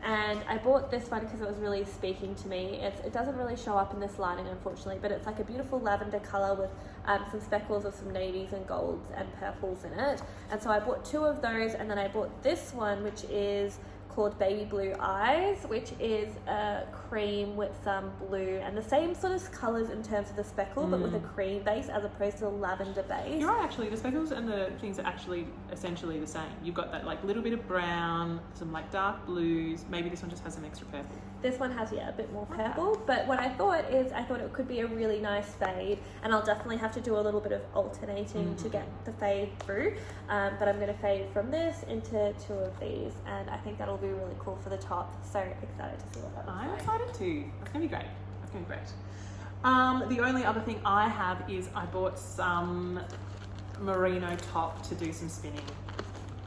And I bought this one because it was really speaking to me. It doesn't really show up in this lining, unfortunately, but it's like a beautiful lavender colour with some speckles of some navies and golds and purples in it. And so I bought two of those, and then I bought this one, which is called Baby Blue Eyes, which is a cream with some blue and the same sort of colours in terms of the speckle, but with a cream base as opposed to a lavender base. You're right, actually. The speckles and the things are actually essentially the same. You've got that little bit of brown, some dark blues. Maybe this one just has some extra purple. This one has, a bit more purple. But what I thought it could be a really nice fade, and I'll definitely have to do a little bit of alternating to get the fade through. But I'm going to fade from this into two of these, and I think that'll be really cool for the top. So excited to see what that looks like. I'm excited too. That's going to be great. That's going to be great. The only other thing I have is I bought some merino top to do some spinning.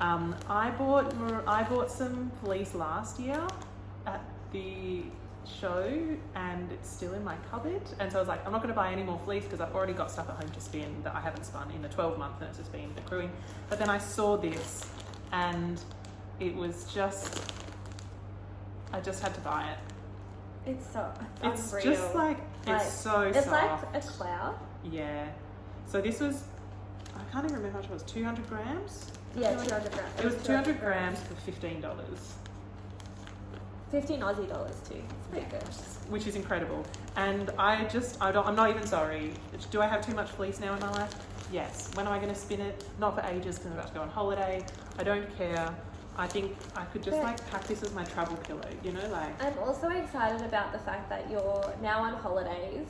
I bought some fleece last year at the show, and it's still in my cupboard, and so I was like, I'm not going to buy any more fleece because I've already got stuff at home to spin that I haven't spun in the 12 months and it's just been accruing. But then I saw this and it was just, I just had to buy it. It's so it's unreal. just it's so it's soft. like a cloud. Yeah. So this was, I can't even remember how much it was, 200 grams? Yeah, 200 grams. It was 200 grams for $15. 15 Aussie dollars too. It's pretty good. Which is incredible. And I'm not even sorry. Do I have too much fleece now in my life? yes, when am I going to spin it? Not for ages because I'm about to go on holiday. I don't care. I think I could just like pack this as my travel pillow, you know, like. I'm also excited about the fact that you're now on holidays,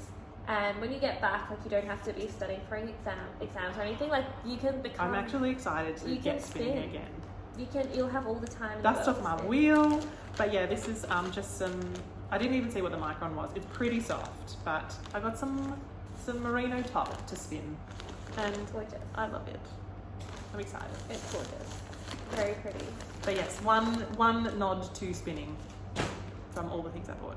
and when you get back, like you don't have to be studying for exams or anything. Like you can become. I'm actually excited to get spinning again. You'll have all the time. In Dust the off world my to wheel, but yeah, this is just some. I didn't even see what the micron was. It's pretty soft, but I got some merino top to spin, and Gorgeous. I love it. I'm excited. It's gorgeous. Very pretty. But yes, one nod to spinning from all the things I bought.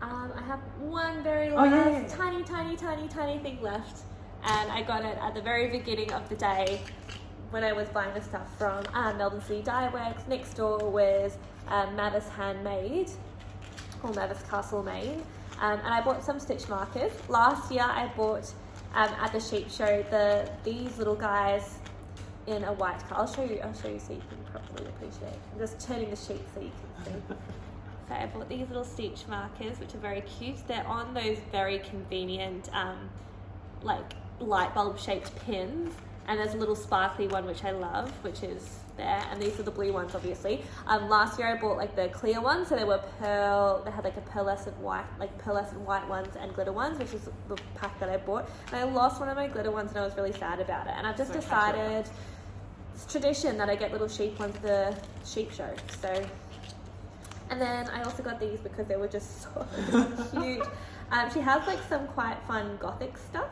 I have one very last tiny thing left, and I got it at the very beginning of the day when I was buying the stuff from Melbourne City Dye Works. Next door was Mavis Handmade, or Mavis Castle Maine, and I bought some stitch markers. Last year I bought at the sheep show these little guys in a white colour. I'll show you so you can properly appreciate. I'm just turning the sheet so you can see. So I bought these little stitch markers, which are very cute. They're on those very convenient like light bulb shaped pins, and there's a little sparkly one which I love, which is there, and these are the blue ones obviously. Last year I bought like the clear ones, so they had like a pearlescent white ones and glitter ones, which is the pack that I bought. And I lost one of my glitter ones and I was really sad about it, and I've just decided it's tradition that I get little sheep ones at the sheep show. So, and then I also got these because they were just so cute. She has like some quite fun gothic stuff.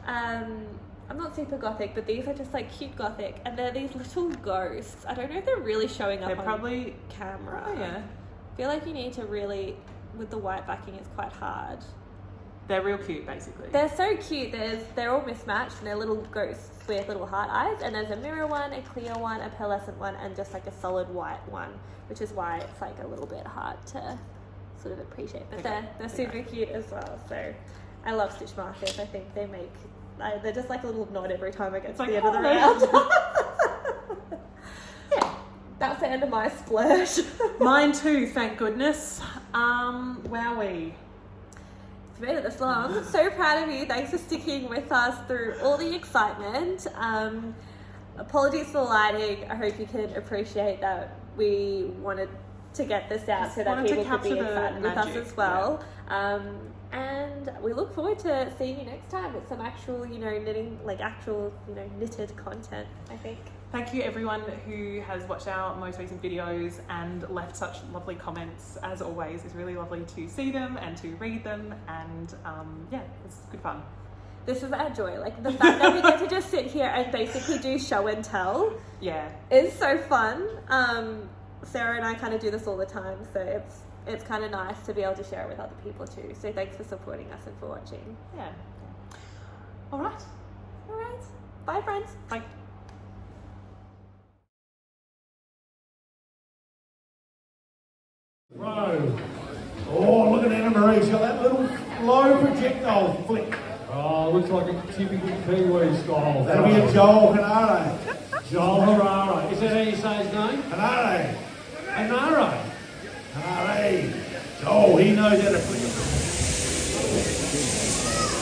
I'm not super gothic, but these are just like cute gothic, and they're these little ghosts. I don't know if they're really showing up on camera. Oh yeah. I feel like you need to really, with the white backing, it's quite hard. They're real cute, basically. They're so cute. They're all mismatched, and they're little ghosts with little heart eyes. And there's a mirror one, a clear one, a pearlescent one, and just like a solid white one, which is why it's like a little bit hard to sort of appreciate. But they're super cute as well. So I love stitch markers. I think they're just like a little nod every time I get to the end of the round. Yeah, that's the end of my splurge. Mine too, thank goodness. Wowee. It's made it this long. So proud of you. Thanks for sticking with us through all the excitement. Apologies for the lighting. I hope you can appreciate that we wanted to get this out so that people could be excited with us as well. Yeah. And we look forward to seeing you next time with some actual, knitting, like actual, knitted content, I think. Thank you everyone who has watched our most recent videos and left such lovely comments. As always, it's really lovely to see them and to read them, and yeah, it's good fun. This is our joy. Like the fact that we get to just sit here and basically do show and tell. Yeah. Is so fun. Sarah and I kind of do this all the time, so it's kind of nice to be able to share it with other people too. So thanks for supporting us and for watching. Yeah. All right. Bye, friends. Bye. Row. Oh, look at Anna Marie. She's got that little low projectile flick. Oh, looks like a typical Kiwi style. That'll be a Joel Canare. Joel Harare. Is that how you say his name? Canare. Hanare. Canare. Joel, he knows how to flick it.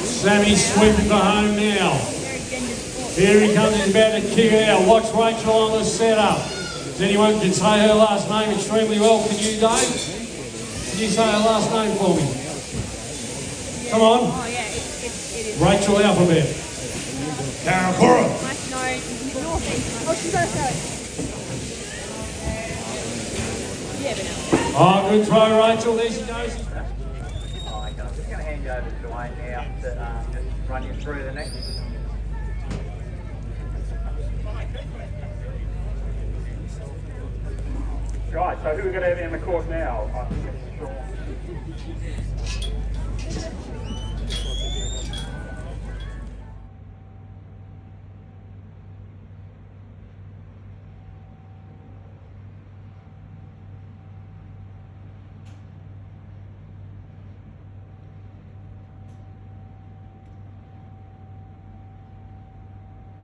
Sammy sweeping for home now. Here he comes, he's about to kick it out. Watch Rachel on the setup. If anyone can say her last name extremely well, can you, Dave? Can you say her last name for me? Come on. Oh yeah, it is. Rachel Alphabet. Karakura. No, northeast. Oh, she's got to throw it. Yeah, but no. Oh, good throw, Rachel. There she goes. I'm just going to hand you over to Dwayne now to just run you through the next. Right, so who are we going to have in the course now? I think it's Sean.